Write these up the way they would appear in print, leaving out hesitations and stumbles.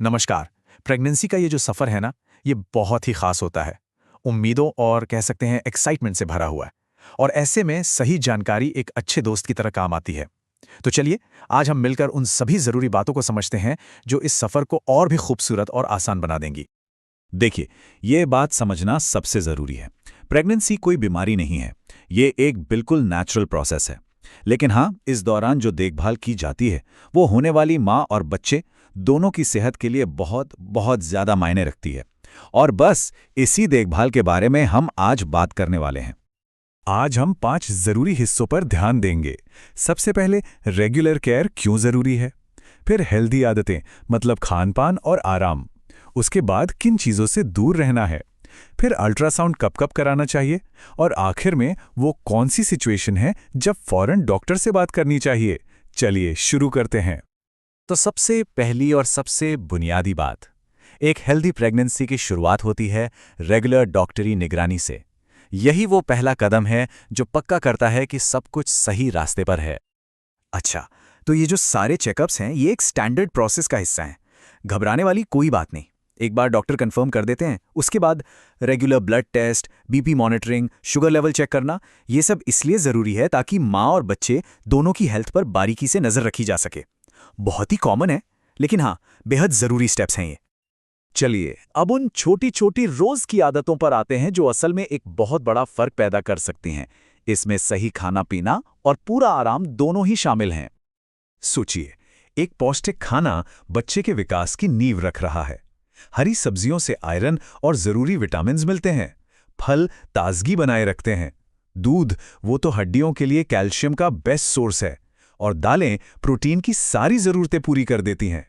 नमस्कार। प्रेगनेंसी का ये जो सफ़र है ना, ये बहुत ही ख़ास होता है। उम्मीदों और कह सकते हैं एक्साइटमेंट से भरा हुआ है। और ऐसे में सही जानकारी एक अच्छे दोस्त की तरह काम आती है। तो चलिए, आज हम मिलकर उन सभी ज़रूरी बातों को समझते हैं, जो इस सफ़र को और भी खूबसूरत और आसान बना देंगी। देखिए, ये बात समझना सबसे ज़रूरी है। प्रेगनेंसी कोई बीमारी नहीं है। ये एक बिल्कुल नेचुरल प्रोसेस है। लेकिन हाँ, इस दौरान जो देखभाल की जाती है, वो होने वाली माँ और बच्चे दोनों की सेहत के लिए बहुत बहुत ज़्यादा मायने रखती है। और बस इसी देखभाल के बारे में हम आज बात करने वाले हैं। आज हम 5 ज़रूरी हिस्सों पर ध्यान देंगे। सबसे पहले रेगुलर केयर क्यों ज़रूरी है। फिर हेल्दी आदतें मतलब खान-पान और आराम। उसके बाद किन चीज़ों से दूर रहना है। फिर अल्ट्रासाउंड कब-कब कराना चाहिए। और आखिर में वो कौन सी सिचुएशन है जब फौरन डॉक्टर से बात करनी चाहिए। चलिए शुरू करते हैं। तो सबसे पहली और सबसे बुनियादी बात, एक हेल्दी प्रेगनेंसी की शुरुआत होती है रेगुलर डॉक्टरी निगरानी से। यही वो पहला कदम है जो पक्का करता है कि सब कुछ सही रास्ते पर है। अच्छा, तो ये जो सारे चेकअप्स हैं, ये एक स्टैंडर्ड प्रोसेस का हिस्सा हैं। घबराने वाली कोई बात नहीं। एक बार डॉक्टर कंफर्म कर देते हैं, उसके बाद regular blood test, BP monitoring, sugar level check करना, ये सब इसलिए ज़रूरी है ताकि माँ और बच्चे दोनों की हेल्थ पर बारीकी से नज़र रखी जा सके। बहुत ही कॉमन है, लेकिन हाँ, बेहद ज़रूरी स्टेप्स हैं ये। चलिए, अब उन छोटी छोटी रोज की आदतों पर आते हैं जो असल में एक बहुत बड़ा फर्क पैदा कर सकती हैं। इसमें सही खाना पीना और पूरा आराम दोनों ही शामिल हैं। सोचिए, एक पौष्टिक खाना बच्चे के विकास की नींव रख रहा है। हरी सब्जियों से आयरन और ज़रूरी विटामिन्स मिलते हैं। फल ताजगी बनाए रखते हैं। दूध, वो तो हड्डियों के लिए कैल्शियम का बेस्ट सोर्स है। और दालें प्रोटीन की सारी ज़रूरतें पूरी कर देती हैं।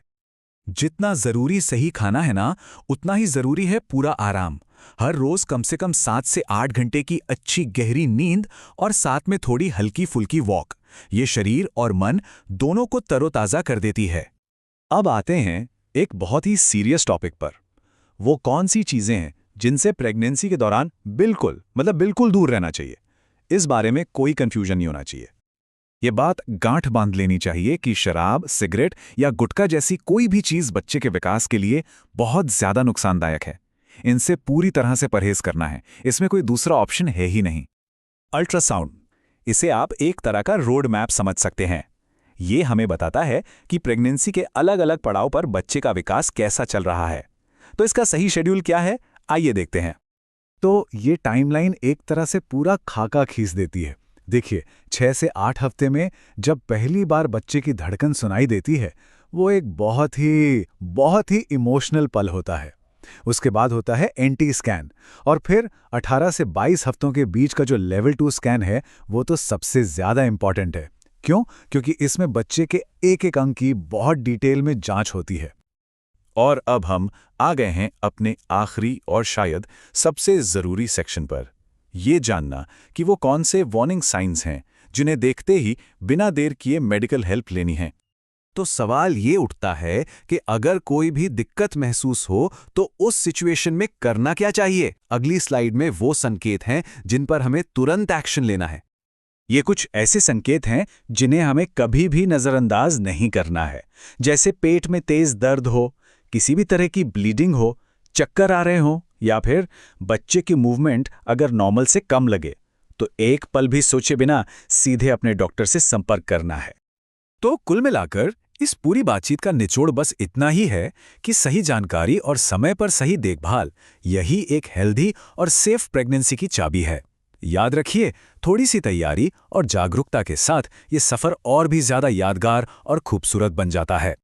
जितना ज़रूरी सही खाना है ना, उतना ही ज़रूरी है पूरा आराम। हर रोज़ कम से कम 7 से 8 घंटे की अच्छी गहरी नींद और साथ में थोड़ी हल्की फुल्की वॉक, ये शरीर और मन दोनों को तरोताज़ा कर देती है। अब आते हैं एक बहुत ही सीरियस टॉपिक पर। वो कौन सी चीज़ें हैं जिनसे प्रेगनेंसी के दौरान बिल्कुल दूर रहना चाहिए। इस बारे में कोई कन्फ्यूजन नहीं होना चाहिए। ये बात गांठ बांध लेनी चाहिए कि शराब, सिगरेट या गुटखा जैसी कोई भी चीज़ बच्चे के विकास के लिए बहुत ज़्यादा नुकसानदायक है। इनसे पूरी तरह से परहेज करना है। इसमें कोई दूसरा ऑप्शन है ही नहीं। अल्ट्रासाउंड, इसे आप एक तरह का रोड मैप समझ सकते हैं। ये हमें बताता है कि प्रेगनेंसी के अलग अलग पड़ाव पर बच्चे का विकास कैसा चल रहा है। तो इसका सही शेड्यूल क्या है, आइए देखते हैं। तो ये टाइमलाइन एक तरह से पूरा खाका खींच देती है। देखिए, 6 से 8 हफ्ते में जब पहली बार बच्चे की धड़कन सुनाई देती है, वो एक बहुत ही इमोशनल पल होता है। उसके बाद होता है एंटी स्कैन। और फिर 18 से 22 हफ्तों के बीच का जो लेवल 2 स्कैन है, वो तो सबसे ज़्यादा इम्पॉर्टेंट है। क्यों? क्योंकि इसमें बच्चे के एक-एक अंग की बहुत डिटेल में जांच होती है। और अब हम आ गए हैं अपने आखिरी और शायद सबसे ज़रूरी सेक्शन पर। ये जानना कि वो कौन से वार्निंग साइंस हैं जिन्हें देखते ही बिना देर किए मेडिकल हेल्प लेनी है। तो सवाल ये उठता है कि अगर कोई भी दिक्कत महसूस हो तो उस सिचुएशन में करना क्या चाहिए। अगली स्लाइड में वो संकेत हैं जिन पर हमें तुरंत एक्शन लेना है। ये कुछ ऐसे संकेत हैं जिन्हें हमें कभी भी नज़रअंदाज नहीं करना है। जैसे पेट में तेज दर्द हो, किसी भी तरह की ब्लीडिंग हो, चक्कर आ रहे हों, या फिर बच्चे की मूवमेंट अगर नॉर्मल से कम लगे, तो एक पल भी सोचे बिना सीधे अपने डॉक्टर से संपर्क करना है। तो कुल मिलाकर इस पूरी बातचीत का निचोड़ बस इतना ही है कि सही जानकारी और समय पर सही देखभाल, यही एक हेल्दी और सेफ प्रेगनेंसी की चाबी है। याद रखिए, थोड़ी सी तैयारी और जागरूकता के साथ ये सफ़र और भी ज़्यादा यादगार और खूबसूरत बन जाता है।